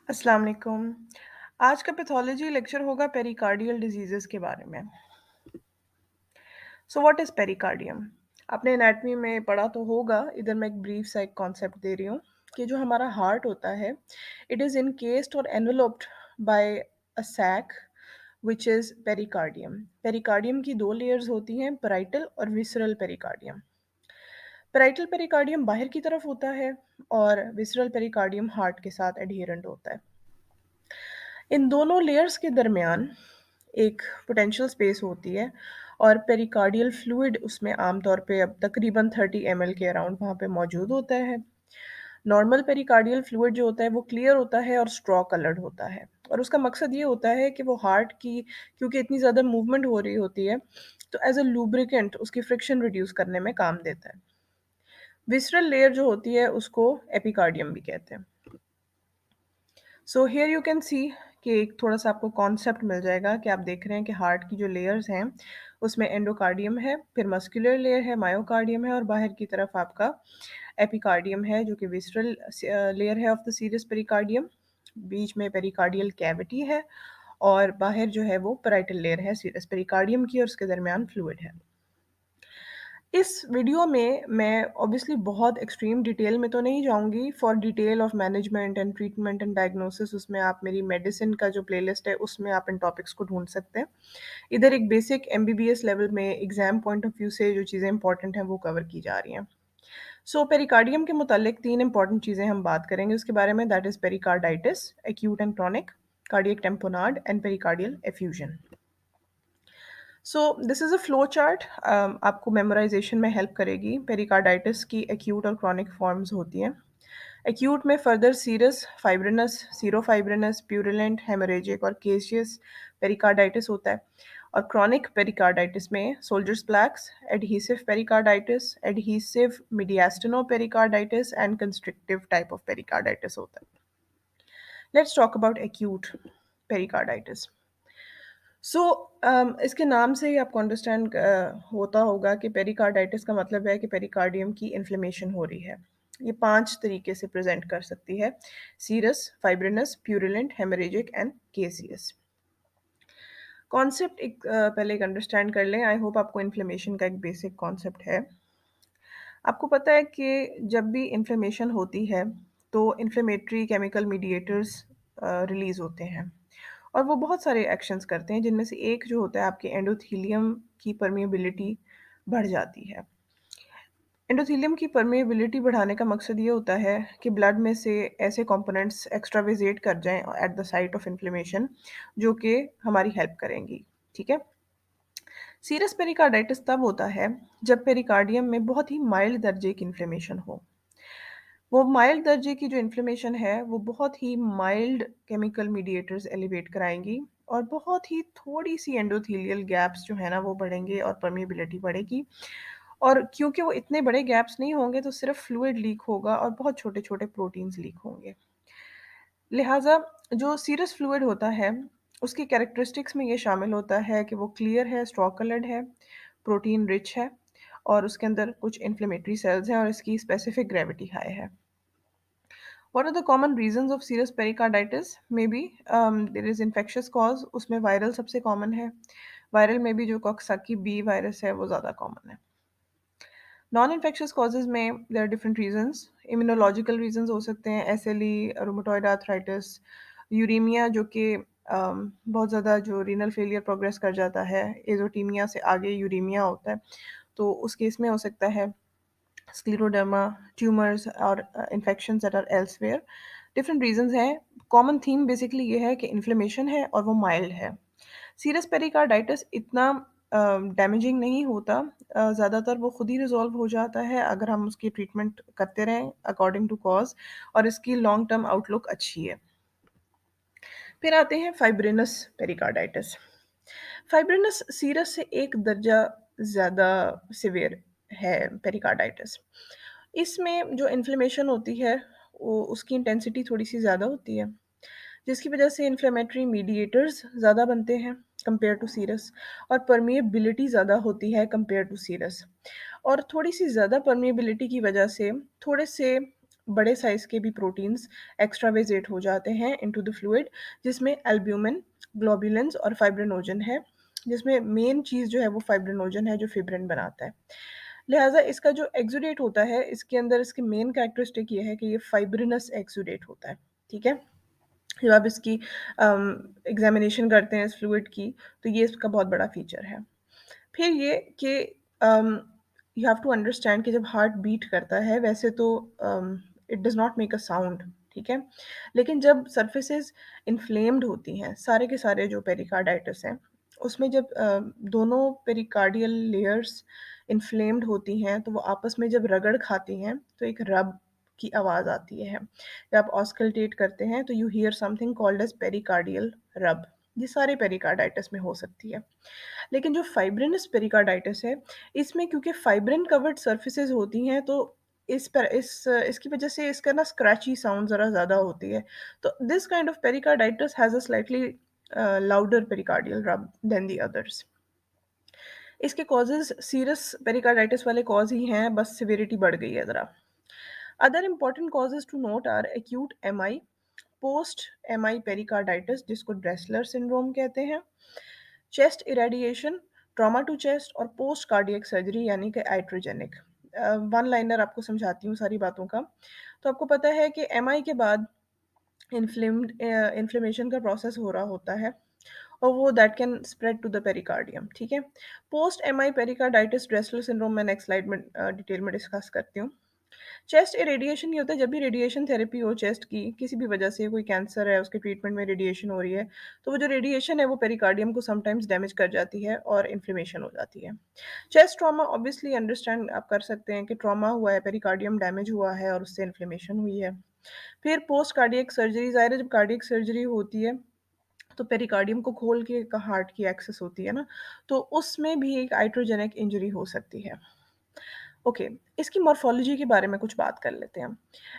अस्सलाम वालेकुम। आज का पैथोलॉजी लेक्चर होगा पेरिकार्डियल डिजीज़ेज़ के बारे में। So what is pericardium? आपने एनाटॉमी में पढ़ा तो होगा, इधर मैं एक ब्रीफ सा एक कॉन्सेप्ट दे रही हूँ कि जो हमारा हार्ट होता है, इट इज़ एनकेस्ड और enveloped by a sac which is pericardium. Pericardium की 2 लेयर्स होती हैं, पैराइटल और विसरल पेरिकार्डियम। पैराइटल पेरिकार्डियम बाहर की तरफ होता है और विसरल पेरिकार्डियम हार्ट के साथ एडहेरेंट होता है। इन दोनों लेयर्स के दरमियान एक पोटेंशियल स्पेस होती है और पेरिकार्डियल फ्लूइड उसमें आमतौर पे अब तकरीबन 30 ml के अराउंड वहाँ पे मौजूद होता है। नॉर्मल पेरिकार्डियल फ्लूइड जो होता है वो क्लियर होता है और स्ट्रॉ कलर्ड होता है और उसका मकसद ये होता है कि वो हार्ट की क्योंकि इतनी ज़्यादा मूवमेंट हो रही होती है तो एज अ लूब्रिकेंट उसकी फ्रिक्शन रिड्यूस करने में काम देता है। विसरल लेयर जो होती है उसको एपिकार्डियम भी कहते हैं। So here you can see कि एक थोड़ा-सा आपको कॉन्सेप्ट मिल जाएगा कि आप देख रहे हैं कि हार्ट की जो लेयर्स हैं, उसमें एंडोकार्डियम है, फिर मस्कुलर लेयर है, मायोकार्डियम है और बाहर की तरफ आपका एपिकार्डियम है, जो कि विसरल लेयर है ऑफ द सीरस पेरिकार्डियम। बीच में पेरिकार्डियल कैविटी है और बाहर जो है वो पैराइटल लेयर है सीरस पेरिकार्डियम की और उसके दरमियान फ्लूइड है। इस वीडियो में मैं ऑब्वियसली बहुत एक्सट्रीम डिटेल में तो नहीं जाऊँगी, for detail of management and treatment and diagnosis उसमें आप मेरी मेडिसिन का जो प्लेलिस्ट है उसमें आप इन टॉपिक्स को ढूँढ सकते हैं। इधर एक बेसिक एमबीबीएस लेवल में एग्ज़ाम पॉइंट ऑफ व्यू से जो चीज़ें इंपॉर्टेंट हैं वो कवर की जा रही हैं। सो पेरिकार्डियम के मुतालिक 3 इंपॉर्टेंट चीज़ें हम बात करेंगे उसके बारे में, that is pericarditis, acute and chronic, cardiac tamponade and pericardial effusion. So this is a flow chart, आपको मेमोराइजेशन में हेल्प करेगी। पेरिकार्डाइटिस की एक्यूट और क्रॉनिक फॉर्म्स होती हैं। एक्यूट में further serous, fibrinous, serofibrinous, purulent, haemorrhagic और केशियस पेरिकार्डाइटिस होता है और क्रॉनिक पेरिकार्डाइटिस में soldiers plaques, adhesive pericarditis, adhesive mediastino pericarditis and constrictive type of pericarditis होता है। Let's talk about acute pericarditis. सो इसके नाम से ही आपको अंडरस्टैंड होता होगा कि पेरिकार्डाइटिस का मतलब है कि पेरिकार्डियम की इन्फ्लेमेशन हो रही है। ये 5 तरीके से प्रेज़ेंट कर सकती है, serous, fibrinous, purulent, haemorrhagic and caseous. Concept पहले एक अंडरस्टैंड कर लें, आई होप आपको इन्फ्लेमेशन का एक बेसिक कॉन्सेप्ट है। आपको पता है कि जब भी इन्फ्लेमेशन होती है, तो इन्फ्लेमेटरी केमिकल मीडिएटर्स रिलीज़ होते हैं और वो बहुत सारे एक्शंस करते हैं, जिनमें से एक जो होता है आपके एंडोथेलियम की परमिएबिलिटी बढ़ जाती है। एंडोथेलियम की परमिएबिलिटी बढ़ाने का मकसद ये होता है कि ब्लड में से ऐसे कंपोनेंट्स एक्स्ट्रावेजेट कर जाएँ at the site of inflammation, जो कि हमारी हेल्प करेंगी, ठीक है? सीरस पेरिकार्डाइटिस तब होता है जब पेरिकार्डियम में बहुत ही माइल्ड दर्जे की इन्फ्लेमेशन हो। वो माइल्ड दर्जे की जो इन्फ्लेमेशन है, वो बहुत ही माइल्ड केमिकल मीडिएटर्स एलिवेट कराएँगी और बहुत ही थोड़ी-सी एंडोथेलियल गैप्स जो है ना, वो बढ़ेंगे और परमिएबिलिटी बढ़ेगी और क्योंकि वो इतने बड़े गैप्स नहीं होंगे, तो सिर्फ़ फ्लूइड लीक होगा और बहुत छोटे-छोटे प्रोटीन्स लीक होंगे। लिहाज़ा जो सीरस फ्लूइड होता है, उसकी कैरेक्टरिस्टिक्स में ये शामिल होता है कि वो क्लियर है, स्ट्रॉ कलर्ड है, प्रोटीन रिच है और उसके अंदर कुछ इन्फ्लेमेटरी सेल्स हैं और इसकी स्पेसिफिक ग्रेविटी हाई है। What are the common reasons of serous pericarditis? Maybe there is infectious cause, उसमें वायरल सबसे कॉमन है। वायरल में भी जो कॉक्साकी बी वायरस है वो ज़्यादा कॉमन है। नॉन इन्फेक्शियस कॉजेज़ में there are different reasons. Immunological reasons हो सकते हैं, एसएलई, रूमेटॉइड आर्थराइटिस, यूरेमिया जो कि बहुत ज़्यादा जो रीनल फेलियर प्रोग्रेस कर जाता है, एज़ोटीमिया से आगे यूरेमिया होता है, तो उस केस में हो सकता है स्क्लेरोडर्मा, ट्यूमर्स और infections that are elsewhere. Different reasons हैं। कॉमन थीम बेसिकली ये है कि इन्फ्लेमेशन है और वो माइल्ड है। सीरस पेरिकार्डाइटिस इतना डैमेजिंग नहीं होता, ज़्यादातर वो खुद ही रिज़ॉल्व हो जाता है अगर हम उसकी ट्रीटमेंट करते रहें अकॉर्डिंग टू कॉज़ और इसकी लॉन्ग टर्म आउटलुक अच्छी है। फिर आते हैं फाइब्रिनस पेरिकार्डाइटिस। फाइब्रिनस सीरस से एक दर्जा ज़्यादा सिवियर है पेरिकार्डाइटिस। इसमें जो इन्फ्लेमेशन होती है, वो उसकी इंटेंसिटी थोड़ी-सी ज़्यादा होती है, जिसकी वजह से इन्फ्लेमेटरी मीडिएटर्स ज़्यादा बनते हैं कंपेयर टू सीरस और परमिएबिलिटी ज़्यादा होती है कंपेयर टू सीरस और थोड़ी-सी ज़्यादा परमिएबिलिटी की वजह से थोड़े से बड़े साइज़ के भी प्रोटीन्स एक्स्ट्रावेजेट हो जाते हैं इनटू द फ्लूइड, जिसमें एल्ब्यूमिन, ग्लोबुलिन्स और फाइब्रिनोजन है, जिसमें मेन चीज़ जो है वो फाइब्रिनोजन है जो फिब्रिन बनाता है। लिहाज़ा इसका जो एक्सुडेट होता है, इसके अंदर इसकी मेन कैरेक्टरिस्टिक ये है कि ये फाइब्रिनस एक्सुडेट होता है, ठीक है? जब आप इसकी एग्ज़ामिनेशन करते हैं इस फ्लूइड की, तो ये इसका बहुत बड़ा फ़ीचर है। फिर ये कि यू हैव टू अंडरस्टैंड कि जब हार्ट बीट करता है वैसे तो it does not make a sound, ठीक है? लेकिन जब सरफेसेस इन्फ्लेम्ड होती हैं, सारे के सारे जो पेरिकार्डाइटिस हैं, उसमें जब दोनों पेरिकार्डियल लेयर्स इन्फ्लेम्ड होती हैं, तो वो आपस में जब रगड़ खाती हैं, तो एक रब की आवाज़ आती है। जब आप ऑस्कल्टेट करते हैं, तो you here something called as pericardial रब। ये सारे पेरिकार्डाइटिस में हो सकती है। लेकिन जो फाइब्रिनस पेरिकार्डाइटिस है, इसमें क्योंकि फाइब्रिन कवर्ड सरफेसेस होती हैं, तो इसकी वजह से इसका ना स्क्रैची साउंड ज़रा ज़्यादा होती है। तो this kind of pericarditis has a slightly louder pericardial rub than the others. इसके कॉजेज़ सीरस पेरिकार्डाइटिस वाले कॉज़ ही हैं, बस सिविरिटी बढ़ गई है ज़रा। Other important causes to note are acute MI, post MI pericarditis जिसको ड्रेसलर सिंड्रोम कहते हैं, chest irradiation, trauma to chest और पोस्ट कार्डियक सर्जरी यानी कि आइट्रोजेनिक। वन लाइनर आपको समझाती हूँ सारी बातों का। तो आपको पता है कि एमआई के बाद इन्फ्लेमेशन का प्रोसेस हो रहा होता है और वो that can spread to the pericardium, ठीक है? Post MI pericarditis Dressler syndrome मैं नेक्स्ट स्लाइड में डिटेल में डिस्कस करती हूँ। चेस्ट इरेडिएशन ये होता है जब भी रेडिएशन थेरेपी हो चेस्ट की, किसी भी वजह से कोई कैंसर है, उसके ट्रीटमेंट में रेडिएशन हो रही है, तो वो जो रेडिएशन है वो पेरिकार्डियम को समटाइम्स डैमेज कर जाती है और इन्फ्लेमेशन हो जाती है। चेस्ट ट्रॉमा ऑब्वियसली अंडरस्टैंड आप कर सकते हैं कि ट्रॉमा हुआ है, पेरिकार्डियम डैमेज हुआ है और उससे इन्फ्लेमेशन हुई है। फिर पोस्ट कार्डियक सर्जरी, ज़ाहिर है जब कार्डियक सर्जरी होती है, तो पेरिकार्डियम को खोल के हार्ट की एक्सेस होती है ना, तो उसमें भी एक आइट्रोजेनिक इंजरी हो सकती है। ओके, इसकी मॉर्फोलॉजी के बारे में कुछ बात कर लेते हैं।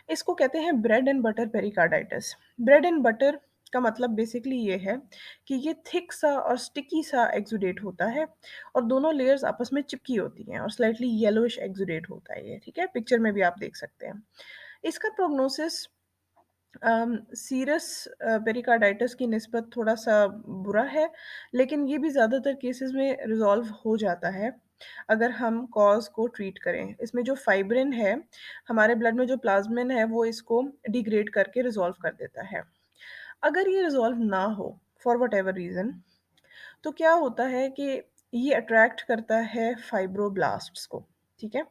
इसको कहते हैं bread and butter pericarditis. Bread and butter का मतलब बेसिकली ये है कि ये थिक सा और स्टिकी सा एक्सुडेट होता है और दोनों लेयर्स आपस में चिपकी होती हैं और स्लाइटली येलोइश एक्सुडेट होता है ये, ठीक है? पिक्चर में भी आप देख सकते हैं। इसका प्रोग्नोसिस सीरस पेरिकार्डाइटिस की निस्बत थोड़ा-सा बुरा है, लेकिन ये भी ज़्यादातर केसेज़ में रिज़ॉल्व हो जाता है, अगर हम कॉज़ को ट्रीट करें। इसमें जो फाइब्रिन है, हमारे ब्लड में जो प्लाज़्मिन है, वो इसको डिग्रेड करके रिज़ॉल्व कर देता है। अगर ये रिज़ॉल्व ना हो, फॉर व्हाटएवर रीज़न, तो क्या होता है कि ये अट्रैक्ट करता है फाइब्रोब्लास्ट्स को, ठीक है?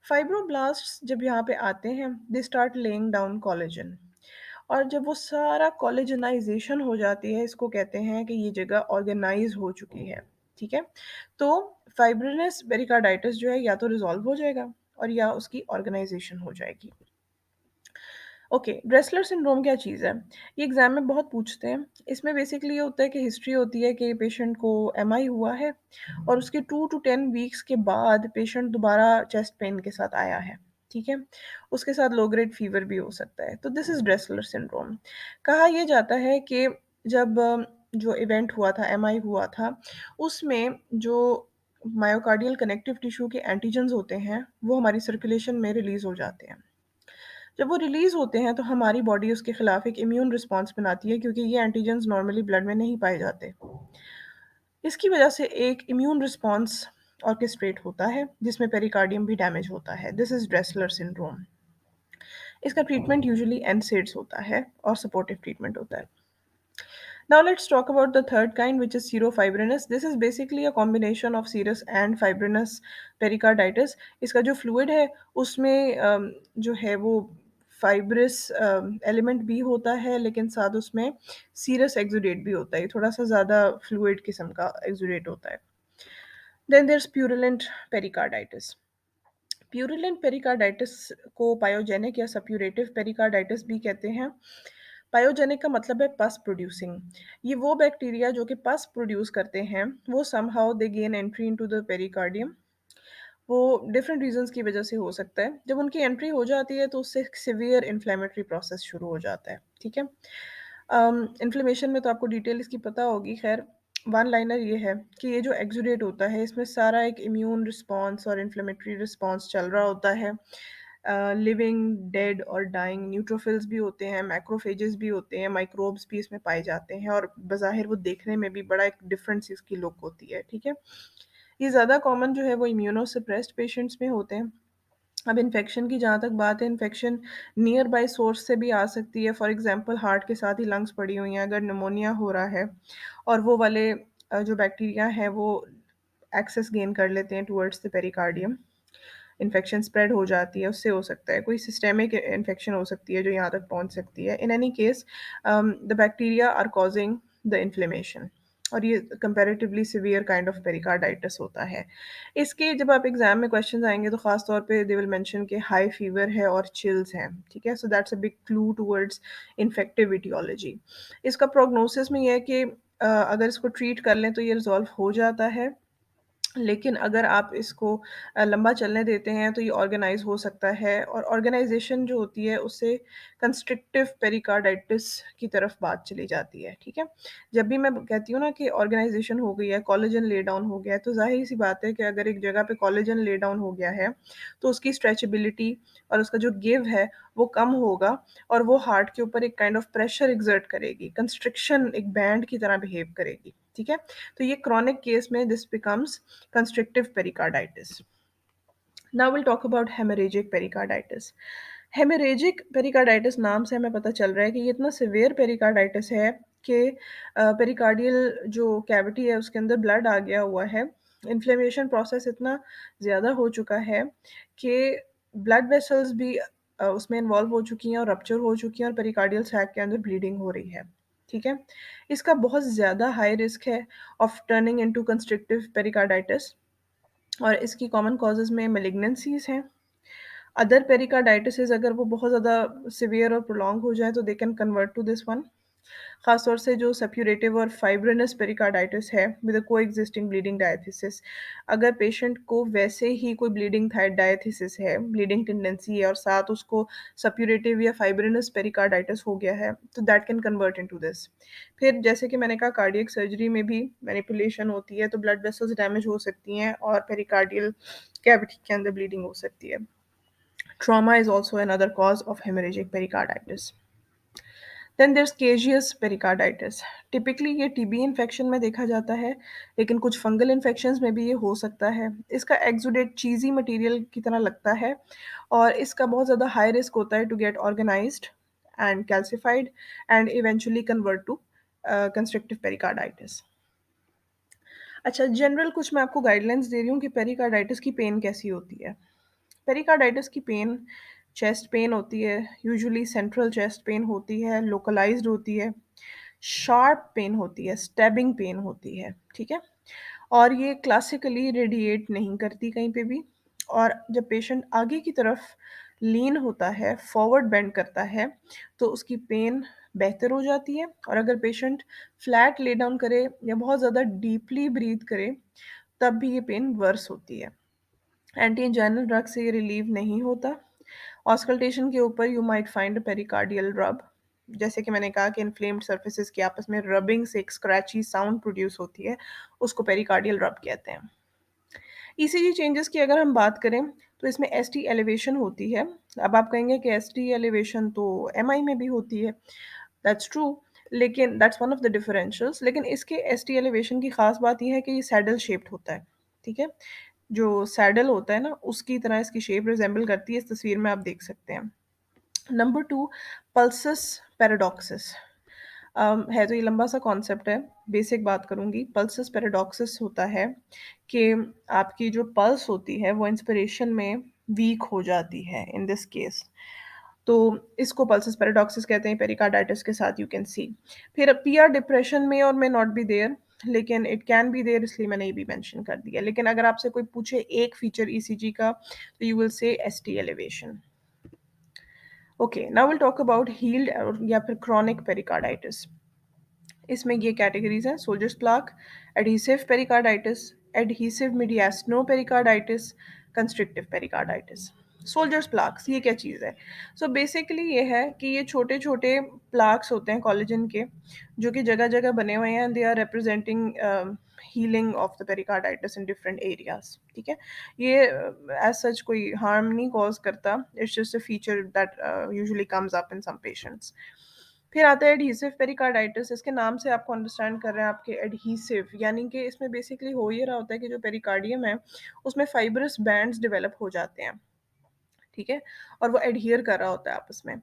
फाइब्रोब्लास्ट्स जब यहाँ पे आते हैं, they start laying down collagen और जब वो सारा कोलेजनाइज़ेशन हो जाती है, इसको कहते हैं कि ये जगह ऑर्गेनाइज़ हो चुकी है, ठीक है? तो फाइब्रिनस पेरिकार्डाइटिस जो है या तो रिज़ॉल्व हो जाएगा और या उसकी ऑर्गेनाइज़ेशन हो जाएगी। ओके, ड्रेसलर सिंड्रोम क्या चीज़ है? ये एग्ज़ाम में बहुत पूछते हैं। इसमें बेसिकली ये होता है कि हिस्ट्री होती है कि पेशेंट को एमआई हुआ है और उसके 2 टू 10 वीक्स के बाद पेशेंट दोबारा चेस्ट पेन के साथ आया है, ठीक है? उसके साथ लो ग्रेड फीवर भी हो सकता है। तो दिस इज़ ड्रेसलर सिंड्रोम। कहा ये जाता है कि जब जो इवेंट हुआ था, एमआई हुआ था, उसमें जो मायोकार्डियल कनेक्टिव टिश्यू के एंटीजेन्स होते हैं, वो हमारी सर्कुलेशन में रिलीज़ हो जाते हैं। जब वो रिलीज़ होते हैं तो हमारी बॉडी उसके खिलाफ एक इम्यून रिस्पॉन्स बनाती है क्योंकि ये एंटीजेंस नॉर्मली ब्लड में नहीं पाए जाते। इसकी वजह से एक इम्यून रिस्पॉन्स ऑर्केस्ट्रेट होता है जिसमें पेरिकार्डियम भी डैमेज होता है। This is Dressler syndrome. इसका ट्रीटमेंट यूजुअली एनसेड्स होता है और सपोर्टिव ट्रीटमेंट होता है। Now let's talk about the third kind, which is serofibrinous. This is basically a combination of serous and fibrinous pericarditis. इसका जो fluid है उसमें जो है वो fibrous element भी होता है लेकिन साथ उसमें serous exudate भी होता है, थोड़ा सा ज़्यादा fluid किस्म का exudate होता है. Then there's purulent pericarditis. Purulent pericarditis को पायोजेनिक या सप्यूरेटिव पेरिकार्डाइटिस भी कहते हैं। पायोजेनिक का मतलब है पस प्रोड्यूसिंग। ये वो बैक्टीरिया जो कि पस प्रोड्यूस करते हैं, वो somehow they gain entry into the pericardium. वो डिफरेंट रीजंस की वजह से हो सकता है। जब उनकी एंट्री हो जाती है तो उससे सिवियर इन्फ्लेमेटरी प्रोसेस शुरू हो जाता है, ठीक है? इन्फ्लेमेशन में तो आपको डिटेल इसकी पता होगी। खैर, वन लाइनर ये है कि ये जो एक्सुडेट होता है इसमें सारा एक इम्यून रिस्पॉन्स और इन्फ्लेमेटरी रिस्पॉन्स चल रहा होता है। लिविंग, डेड और डाइंग न्यूट्रोफिल्स भी होते हैं, मैक्रोफेजेस भी होते हैं, माइक्रोब्स भी इसमें पाए जाते हैं और बज़ाहिर वो देखने में भी बड़ा एक डिफरेंट सी इसकी लुक होती है, ठीक है? ये ज़्यादा कॉमन जो है वो इम्यूनो सप्रेस्ड पेशेंट्स में होते हैं। अब इन्फेक्शन की जहाँ तक बात है, इन्फेक्शन नियर बाय सोर्स से भी आ सकती है। फॉर एग्ज़ाम्पल हार्ट के साथ ही लंग्स पड़ी हुई हैं, अगर निमोनिया हो रहा है और वो वाले जो बैक्टीरिया हैं वो एक्सेस गेन कर लेते हैं towards the pericardium, infection spread हो जाती है, उससे हो सकता है। कोई सिस्टेमिक इन्फेक्शन हो सकती है जो यहाँ तक पहुँच सकती है। In any case the bacteria are causing the inflammation और ये comparatively severe kind of pericarditis होता है। इसके जब आप एग्ज़ाम में क्वेश्चंस आएँगे तो ख़ास तौर पे दे विल मेंशन कि हाई फीवर है और चिल्स हैं, ठीक है? So that's a big clue towards infective etiology. इसका प्रोग्नोसिस में ये है कि अगर इसको ट्रीट कर लें तो ये रिज़ॉल्व हो जाता है। लेकिन अगर आप इसको लंबा चलने देते हैं तो ये ऑर्गेनाइज़ हो सकता है और ऑर्गेनाइज़ेशन जो होती है उससे कंस्ट्रिक्टिव पेरिकार्डाइटिस की तरफ बात चली जाती है, ठीक है? जब भी मैं कहती हूँ ना कि ऑर्गेनाइज़ेशन हो गई है, कोलेजन ले डाउन हो गया है, तो ज़ाहिर-सी बात है कि अगर एक जगह पे कोलेजन ले डाउन हो गया है, तो उसकी स्ट्रेचेबिलिटी और उसका जो गिव है, वो कम होगा और वो हार्ट के ऊपर एक काइंड ऑफ प्रेशर एक्सर्ट करेगी, कंस्ट्रिक्शन एक बैंड की तरह बिहेव करेगी, ठीक है? तो ये क्रॉनिक केस में this becomes constrictive pericarditis. Now we'll talk about hemorrhagic pericarditis. Hemorrhagic pericarditis नाम से हमें पता चल रहा है कि ये इतना सिवियर पेरिकार्डाइटिस है कि पेरिकार्डियल जो कैविटी है उसके अंदर ब्लड आ गया हुआ है। इन्फ्लेमेशन प्रोसेस इतना ज़्यादा हो चुका है कि ब्लड वेसल्स भी उसमें इन्वॉल्व हो चुकी हैं और रप्चर हो चुकी हैं और पेरिकार्डियल सैक के अंदर ब्लीडिंग हो रही है। ठीक है? इसका बहुत ज़्यादा हाई रिस्क है ऑफ टर्निंग इनटू कंस्ट्रिक्टिव पेरिकार्डाइटिस और इसकी कॉमन कॉजेज़ में मैलिग्नेंसीज़ हैं। अदर पेरिकार्डाइटिसेज़ अगर वो बहुत ज़्यादा सिवियर और प्रोलॉन्ग हो जाए तो they can convert to this one. ख़ास तौर से जो सप्यूरेटिव और फाइब्रिनस पेरिकार्डाइटिस है with a coexisting bleeding diathesis. अगर पेशेंट को वैसे ही कोई ब्लीडिंग डायथिसिस है, ब्लीडिंग टेंडेंसी है और साथ उसको सप्यूरेटिव या फाइब्रिनस पेरिकार्डाइटिस हो गया है, तो that can convert into this. फिर जैसे कि मैंने कहा कार्डियक सर्जरी में भी मैनिपुलेशन होती है, तो ब्लड वेसल्स डैमेज हो सकती हैं और पेरिकार्डियल कैविटी के अंदर ब्लीडिंग हो सकती है। Trauma is also another cause of hemorrhagic pericarditis. Then there caseous pericarditis. Typically ये टीबी इन्फेक्शन में देखा जाता है, लेकिन कुछ फंगल इन्फेक्शंस में भी ये हो सकता है। इसका एक्सुडेट चीज़ी मटेरियल की तरह लगता है और इसका बहुत ज़्यादा हाई रिस्क होता है to get organised and calcified and eventually convert to constrictive pericarditis. अच्छा, जनरल कुछ मैं आपको गाइडलाइंस दे रही हूँ कि पेरिकार्डाइटिस की पेन कैसी होती है। पेरिकार्डाइटिस की पेन चेस्ट पेन होती है, यूजुअली सेंट्रल चेस्ट पेन होती है, लोकलाइज्ड होती है, शार्प पेन होती है, स्टैबिंग पेन होती है, ठीक है? और ये क्लासिकली रेडिएट नहीं करती कहीं पे भी और जब पेशेंट आगे की तरफ लीन होता है, फॉरवर्ड बेंड करता है, तो उसकी पेन बेहतर हो जाती है और अगर पेशेंट फ्लैट ले डाउन करे या बहुत ज़्यादा डीपली ब्रीथ करे, तब भी ये पेन वर्स होती है। एंटी एंजाइनल ड्रग से ये रिलीव नहीं होता। ऑस्कल्टेशन के ऊपर you might find a pericardial रब। जैसे कि मैंने कहा कि इन्फ्लेम्ड सर्फेसेस की आपस में रबिंग से एक स्क्रैची साउंड प्रोड्यूस होती है, उसको पेरिकार्डियल रब कहते हैं। ईसीजी चेंजेस की अगर हम बात करें तो इसमें एसटी एलिवेशन होती है। अब आप कहेंगे कि एसटी एलिवेशन तो एमआई में भी होती है। दैट्स ट्रू, लेकिन that's one of the differentials. लेकिन इसके एसटी एलिवेशन की खास बात ये है कि ये सैडल शेप्ड होता है, ठीक है? जो सैडल होता है ना, उसकी तरह इसकी शेप रिज़ेम्बल करती है, इस तस्वीर में आप देख सकते हैं। Number 2, pulsus paradoxus. है तो ये लंबा-सा कॉन्सेप्ट है, बेसिक बात करूँगी। पल्सस पैराडॉक्सिस होता है कि आपकी जो पल्स होती है, वो इंस्पिरेशन में वीक हो जाती है इन दिस केस। तो इसको पल्सस पैराडॉक्सिस कहते हैं पेरिकार्डाइटिस के साथ, यू कैन सी। फिर पीआर डिप्रेशन में और मे नॉट बी देयर, लेकिन इट कैन बी देयर, इसलिए मैंने ये भी मेंशन कर दिया। लेकिन अगर आपसे कोई पूछे एक फीचर ईसीजी का, तो you will see ST elevation. Okay, now will talk about healed और या फिर क्रॉनिक पेरिकार्डाइटिस। इसमें ये कैटेगरीज हैं: soldiers plaque, adhesive pericarditis, adhesive mediastino pericarditis, constrictive pericarditis. Soldiers plaques ये क्या चीज़ है? सो बेसिकली ये है कि ये छोटे छोटे प्लाक्स होते हैं कोलेजन के, जो कि जगह जगह बने हुए हैं। They are representing healing of the pericarditis in different areas, ठीक है। ये एज सच कोई हार्म नहीं कॉज करता, it's just a feature that usually comes up in some patients. फिर आता है एडहीसिव पेरिकार्डाइटिस। इसके नाम से आपको अंडरस्टैंड कर रहे हैं आपके एडहीसिव, यानी कि इसमें बेसिकली हो ये रहा होता है कि जो पेरिकार्डियम है उसमें फाइब्रस बैंड्स डेवलप हो जाते हैं, ठीक है, और वो एडहियर कर रहा होता है आपस में।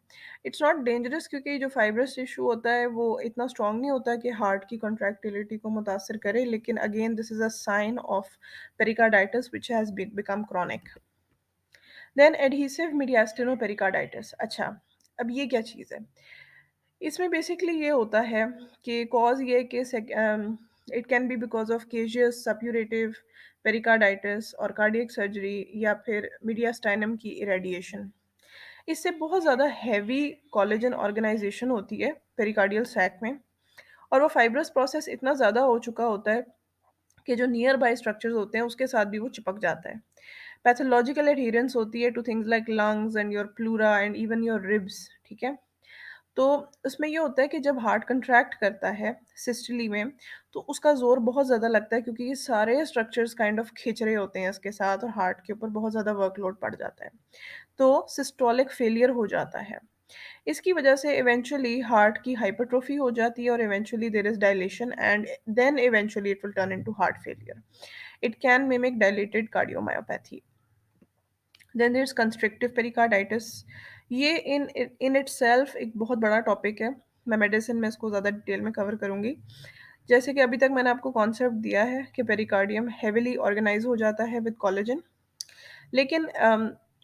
इट्स नॉट डेंजरस क्योंकि जो फाइब्रस टिश्यू होता है वो इतना स्ट्रांग नहीं होता कि हार्ट की कॉन्ट्रैक्टिलिटी को मुतासर करे, लेकिन again this is a sign of pericarditis which has become chronic. Then adhesive mediastino pericarditis. अच्छा, अब ये क्या चीज़ है? इसमें बेसिकली ये होता है कि कॉज ये कि it can be because of caseous suppurative pericarditis और कार्डियक सर्जरी या फिर मीडियास्टाइनम की इरेडिएशन। इससे बहुत ज़्यादा हैवी कोलेजन ऑर्गेनाइजेशन होती है पेरिकार्डियल सैक में, और वो फाइब्रस प्रोसेस इतना ज़्यादा हो चुका होता है कि जो नियर बाय स्ट्रक्चर्स होते हैं उसके साथ भी वो चिपक जाता है। पैथोलॉजिकल एडहेरेंस होती है two things like lungs and your pleura and even your ribs, ठीक है। तो उसमें ये होता है कि जब हार्ट कंट्रैक्ट करता है सिस्टली में, तो उसका ज़ोर बहुत ज़्यादा लगता है क्योंकि ये सारे स्ट्रक्चर्स काइंड ऑफ खिंच रहे होते हैं इसके साथ, और हार्ट के ऊपर बहुत ज़्यादा वर्कलोड पड़ जाता है। तो सिस्टोलिक फेलियर हो जाता है। इसकी वजह से इवेंचुअली हार्ट की हाइपरट्रोफी हो जाती है और eventually there is dilation and then eventually it will turn into heart failure. It can mimic dilated cardiomyopathy. Then there is constrictive pericarditis. ये इन इटसेल्फ एक बहुत बड़ा टॉपिक है। मैं मेडिसिन में इसको ज़्यादा डिटेल में कवर करूँगी। जैसे कि अभी तक मैंने आपको कॉन्सेप्ट दिया है कि पेरिकार्डियम हेविली ऑर्गेनाइज हो जाता है विद कोलेजन, लेकिन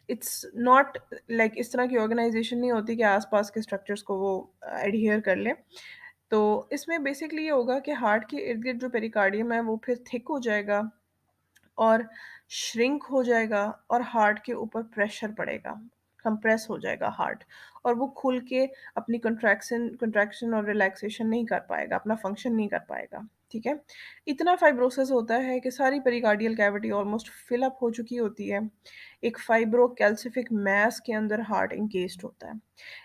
इट्स नॉट लाइक इस तरह की ऑर्गेनाइजेशन नहीं होती कि आसपास के स्ट्रक्चर्स को वो एडहियर कर ले। तो इसमें बेसिकली ये होगा कि हार्ट के इर्द गिर्द जो पेरिकार्डियम है वो फिर थिक हो जाएगा और श्रिंक हो जाएगा, और हार्ट के ऊपर प्रेशर पड़ेगा, कंप्रेस हो जाएगा हार्ट, और वो खुल के अपनी कंट्रैक्शन कंट्रैक्शन और रिलैक्सेशन नहीं कर पाएगा, अपना फंक्शन नहीं कर पाएगा, ठीक है। इतना फाइब्रोसिस होता है कि सारी pericardial cavity almost fill up हो चुकी होती है। एक फाइब्रो कैल्सिफिक मैस के अंदर हार्ट इंकेस्ड होता है।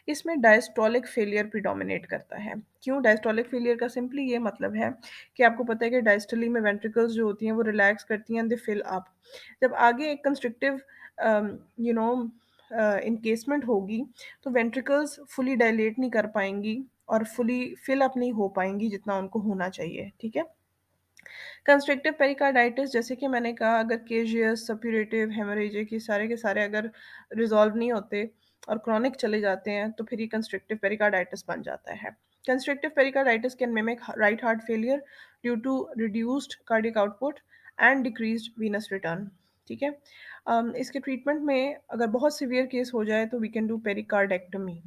इसमें डायस्टोलिक फेलियर प्रिडोमिनेट करता है। क्यों डायस्टोलिक फेलियर का सिंपली ये मतलब है कि आपको पता है कि डायस्टली में वेंट्रिकल्स जो होती हैं वो रिलैक्स करती हैं, दे फिल अप। जब आगे एक कंस्ट्रिक्टिव यू नो इनकेसमेंट होगी तो वेंट्रिकल्स फुली डायलेट नहीं कर पाएंगी और फुली फिल अप नहीं हो पाएंगी जितना उनको होना चाहिए, ठीक है। कंस्ट्रक्टिव पेरिकार्डाइटिस, जैसे कि मैंने कहा, अगर केशियस सप्यूरेटिव हेमोरेजिक ये सारे के सारे अगर रिजॉल्व नहीं होते और क्रॉनिक चले जाते हैं तो फिर ये कंस्ट्रक्टिव पेरिकार्डाइटिस बन जाता है। Constrictive pericarditis can mimic right heart failure due to reduced cardiac output and decreased venous return, ठीक है। इसके ट्रीटमेंट में अगर बहुत सीवियर केस हो जाए तो we can do pericardectomy.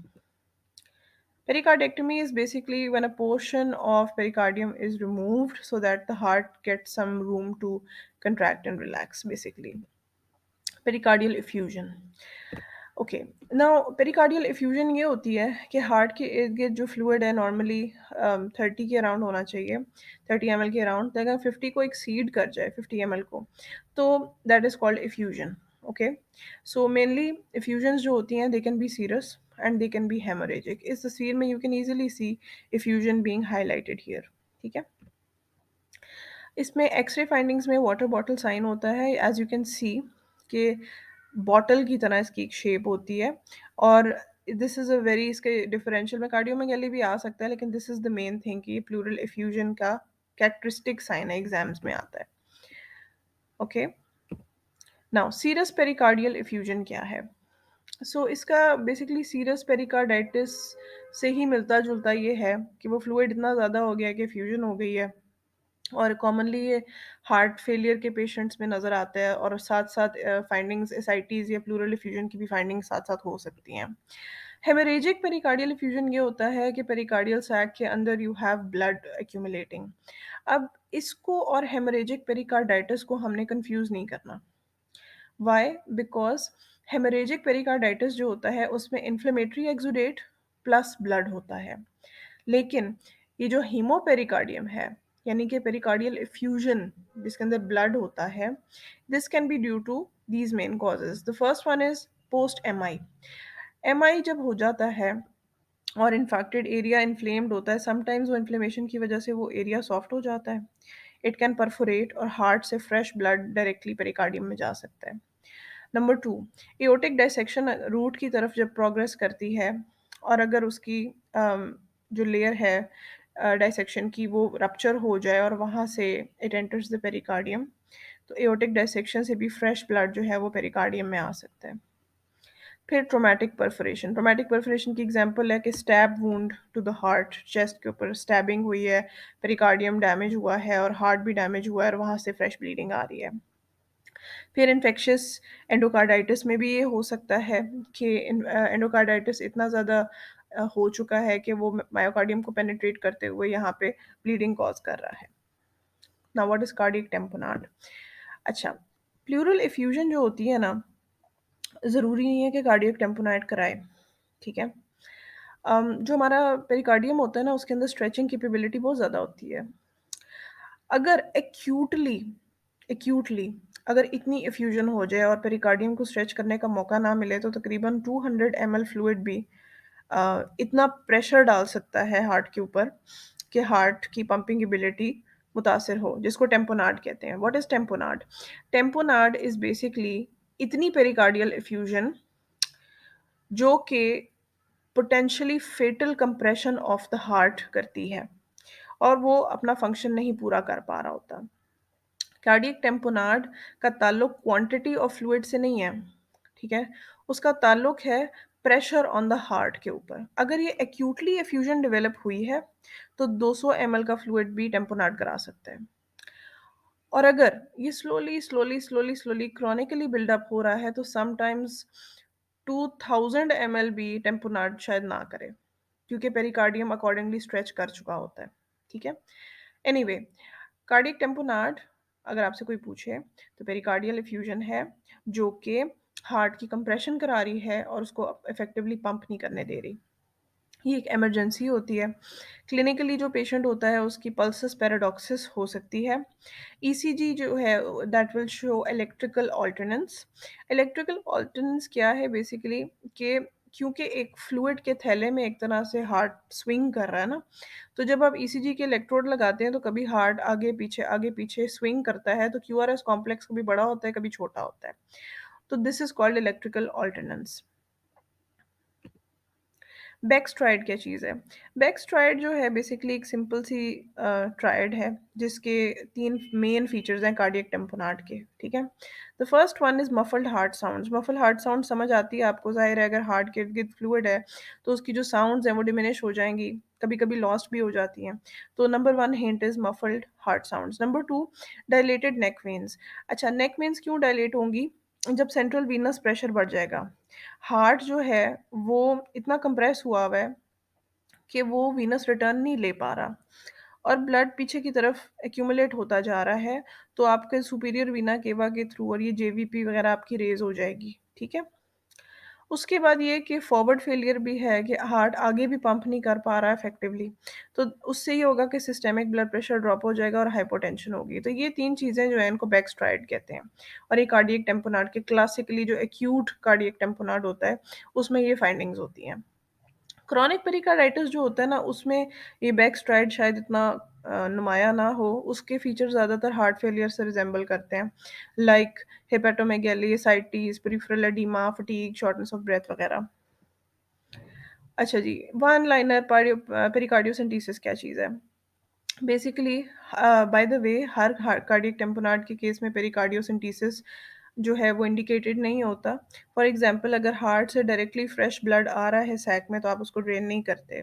Pericardectomy is basically when a portion of pericardium is removed so that the heart gets some room to contract and relax, basically. Pericardial effusion. Okay, now pericardial effusion ये होती है कि heart के इर्द गिर्द जो fluid है normally 30 के अराउंड होना चाहिए, 30 ml के अराउंड। अगर 50 को एक्सीड कर जाए, 50 ml को, तो that is called effusion. Okay, so mainly effusions जो होती हैं they can be serous and they can be haemorrhagic. इस तस्वीर में you can easily see effusion being highlighted here, ठीक है। इसमें एक्सरे फाइंडिंग्स में वाटर बॉटल साइन होता है, एज यू कैन सी कि बॉटल की तरह इसकी एक शेप होती है। और दिस इज़ अ वेरी, इसके डिफरेंशियल में कार्डियोमेगाली भी आ सकता है, लेकिन this is the main thing कि प्लूरल इफ्यूजन का कैरेक्टरिस्टिक साइन है, एग्जाम्स में आता है। Okay, now serous pericardial effusion क्या है? सो इसका बेसिकली सीरस पेरिकार्डाइटिस से ही मिलता जुलता ये है कि वो फ्लूइड इतना ज़्यादा हो गया है कि फ्यूजन हो गई है, और कॉमनली ये हार्ट फेलियर के पेशेंट्स में नज़र आता है, और साथ साथ फाइंडिंग्स एसाइटीज़ या प्लूरल इफ्यूजन की भी फाइंडिंग्स साथ साथ हो सकती हैं। हेमरेजिक पेरिकार्डियल इफ्यूजन ये होता है कि पेरिकार्डियल सैक के अंदर यू हैव ब्लड एक्यूमुलेटिंग। अब इसको और हेमरेजिक पेरिकार्डाइटिस को हमने कंफ्यूज नहीं करना। वाई? बिकॉज हेमरेजिक पेरिकार्डाइटिस जो होता है उसमें इन्फ्लेमेटरी एक्सुडेट प्लस ब्लड होता है, लेकिन ये जो हीमोपेरिकार्डियम है, यानी कि पेरिकार्डियल इफ्यूजन जिसके अंदर ब्लड होता है, this can be due to these main causes. The first one is post M I. M I जब हो जाता है और इन्फेक्टेड एरिया इन्फ्लेम्ड होता है, समटाइम्स वो इन्फ्लेमेशन की वजह से वो एरिया सॉफ्ट हो जाता है, इट कैन परफोरेट और हार्ट से फ्रेश ब्लड डायरेक्टली पेरिकार्डियम में जा सकता है। नंबर 2, एओर्टिक डाइसेक्शन रूट की तरफ जब प्रोग्रेस करती है और अगर उसकी जो लेयर है डाइसेक्शन की वो रप्चर हो जाए और वहाँ से इट एंटर्स द पेरिकार्डियम, तो एओर्टिक डाइसेक्शन से भी फ्रेश ब्लड जो है वो पेरिकार्डियम में आ सकता है। फिर ट्रोमैटिक परफोरेशन की एग्जांपल है कि stab wound to the heart, chest के ऊपर स्टैबिंग हुई है, पेरिकार्डियम डैमेज हुआ है और हार्ट भी डैमेज हुआ है और वहाँ से फ्रेश ब्लीडिंग आ रही है। फिर इन्फेक्शियस एंडोकार्डाइटिस में भी ये हो सकता है कि एंडोकार्डाइटिस इतना ज़्यादा हो चुका है कि वो मायोकार्डियम को पेनिट्रेट करते हुए यहाँ पे ब्लीडिंग कॉज कर रहा है। Now what is cardiac tamponade? अच्छा, प्लूरल इफ्यूजन जो होती है ना, ज़रूरी नहीं है कि कार्डियक टेम्पोनाड कराए, ठीक है। जो हमारा पेरिकार्डियम होता है ना, उसके अंदर स्ट्रेचिंग कैपेबिलिटी बहुत ज़्यादा होती है। अगर एक्यूटली एक्यूटली अगर इतनी इफ्यूजन हो जाए और पेरिकार्डियम को स्ट्रेच करने का मौका ना मिले तो तकरीबन 200 ml फ्लूइड भी इतना प्रेशर डाल सकता है हार्ट के ऊपर कि हार्ट की पंपिंग एबिलिटी मुतासर हो, जिसको टेम्पोनाड कहते हैं। What is tamponade? Tamponade is basically इतनी पेरिकार्डियल इफ्यूजन जो कि potentially fatal compression of the heart करती है और वो अपना फंक्शन नहीं पूरा कर पा रहा होता। कार्डियक टेम्पोनाड का ताल्लुक क्वांटिटी ऑफ फ्लूइड से नहीं है, ठीक है, उसका ताल्लुक है प्रेशर ऑन द हार्ट के ऊपर। अगर ये एक्यूटली एफ्यूजन डेवलप हुई है तो 200 ml का फ्लूइड भी टेम्पोनाड करा सकते हैं। और अगर ये slowly slowly slowly slowly chronically build up हो रहा है तो समटाइम्स 2000 ml भी टेम्पोनाड शायद ना करे, क्योंकि पेरिकार्डियम अकॉर्डिंगली स्ट्रेच कर चुका होता है, ठीक है। एनीवे, कार्डियक टेम्पोनाड अगर आपसे कोई पूछे तो पेरिकार्डियल इफ्यूजन है जो कि हार्ट की कंप्रेशन करा रही है और उसको इफेक्टिवली पंप नहीं करने दे रही। ये एक इमरजेंसी होती है। क्लिनिकली जो पेशेंट होता है उसकी पल्सस पैराडॉक्सिस हो सकती है। ईसीजी जो है that will show electrical alternans. Electrical alternans क्या है बेसिकली कि क्योंकि एक फ्लूइड के थैले में एक तरह से हार्ट स्विंग कर रहा है ना, तो जब आप ईसीजी के इलेक्ट्रोड लगाते हैं तो कभी हार्ट आगे पीछे स्विंग करता है, तो क्यूआरएस कॉम्प्लेक्स कभी बड़ा होता है कभी छोटा होता है। तो दिस इज कॉल्ड इलेक्ट्रिकल ऑल्टरनेंस। बैकस्ट्राइड क्या चीज़ है? बैकस्ट्राइड जो है बेसिकली एक सिंपल सी ट्राइड है जिसके 3 मेन फीचर्स हैं कार्डियक टेम्पोनाड के, ठीक है? The first one is muffled heart sounds. Muffled heart sound समझ आती है आपको, ज़ाहिर है अगर हार्ट के इर्द-गिर्द फ्लूइड है तो उसकी जो साउंड्स हैं वो डिमिनिश हो जाएँगी, कभी-कभी लॉस्ट भी हो जाती हैं। तो number 1 hint is muffled heart sounds. Number 2, dilated neck veins. अच्छा, नेक वेन्स क्यों डायलेट होंगी? जब सेंट्रल वीनस प्रेशर बढ़ जाएगा। हार्ट जो है वो इतना कंप्रेस हुआ हुआ है कि वो वीनस रिटर्न नहीं ले पा रहा और ब्लड पीछे की तरफ एक्यूमुलेट होता जा रहा है, तो आपके सुपीरियर वीना केवा के थ्रू और ये जेवीपी वगैरह आपकी रेज हो जाएगी, ठीक है। उसके बाद ये कि फॉरवर्ड फेलियर भी है कि हार्ट आगे भी पंप नहीं कर पा रहा है इफेक्टिवली, तो उससे ये होगा कि सिस्टेमिक ब्लड प्रेशर ड्रॉप हो जाएगा और हाइपोटेंशन होगी। तो ये 3 चीज़ें जो है इनको बैकस्ट्राइड कहते हैं और ये कार्डियक टेम्पोनाड के क्लासिकली जो एक्यूट कार्डियक टेम्पोनाड होता है उसमें ये फाइंडिंग्स होती हैं। क्रॉनिक पेरिकार्डाइटिस जो होता है ना, उसमें ये बैकस्ट्राइड शायद इतना नुमाया ना हो, उसके फीचर ज़्यादातर हार्ट फेलियर से रिजेंबल करते हैं, like hepatomegaly, ascites, peripheral oedema, fatigue, shortness of breath वगैरह। अच्छा जी, वन लाइनर पेरिकार्डियोसेंटेसिस क्या चीज़ है? बेसिकली बाय द वे हर कार्डियक टेम्पोनाड के केस में पेरिकार्डियोसेंटेसिस जो है वो इंडिकेटेड नहीं होता। फॉर एग्जांपल अगर हार्ट से डायरेक्टली फ्रेश ब्लड आ रहा है सैक में तो आप उसको ड्रेन नहीं करते,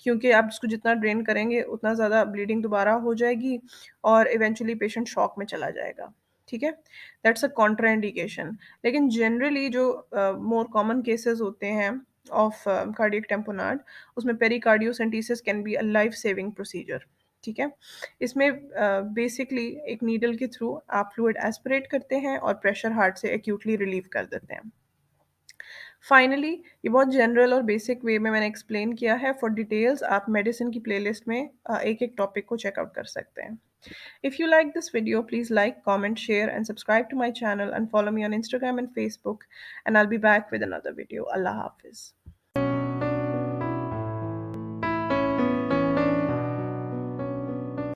क्योंकि आप उसको जितना ड्रेन करेंगे उतना ज़्यादा ब्लीडिंग दोबारा हो जाएगी और इवेंचुअली पेशेंट शॉक में चला जाएगा, ठीक है। That's a Contra indication. लेकिन जनरली जो मोर कॉमन केसेस होते हैं ऑफ कार्डियक टेम्पोनाड, उसमें pericardiocentesis can be a life saving procedure, ठीक है। इसमें बेसिकली एक नीडल के थ्रू आप फ्लूइड एस्पिरेट करते हैं और प्रेशर हार्ट से एक्यूटली रिलीव कर देते हैं। फाइनली ये बहुत जनरल और बेसिक वे में मैंने एक्सप्लेन किया है। फॉर डिटेल्स आप मेडिसिन की प्लेलिस्ट में एक-एक टॉपिक को चेकआउट कर सकते हैं। If you like this video, please like, comment, share, and subscribe to my channel and follow me on Instagram and Facebook. And I'll be back with another video. Allah Hafiz.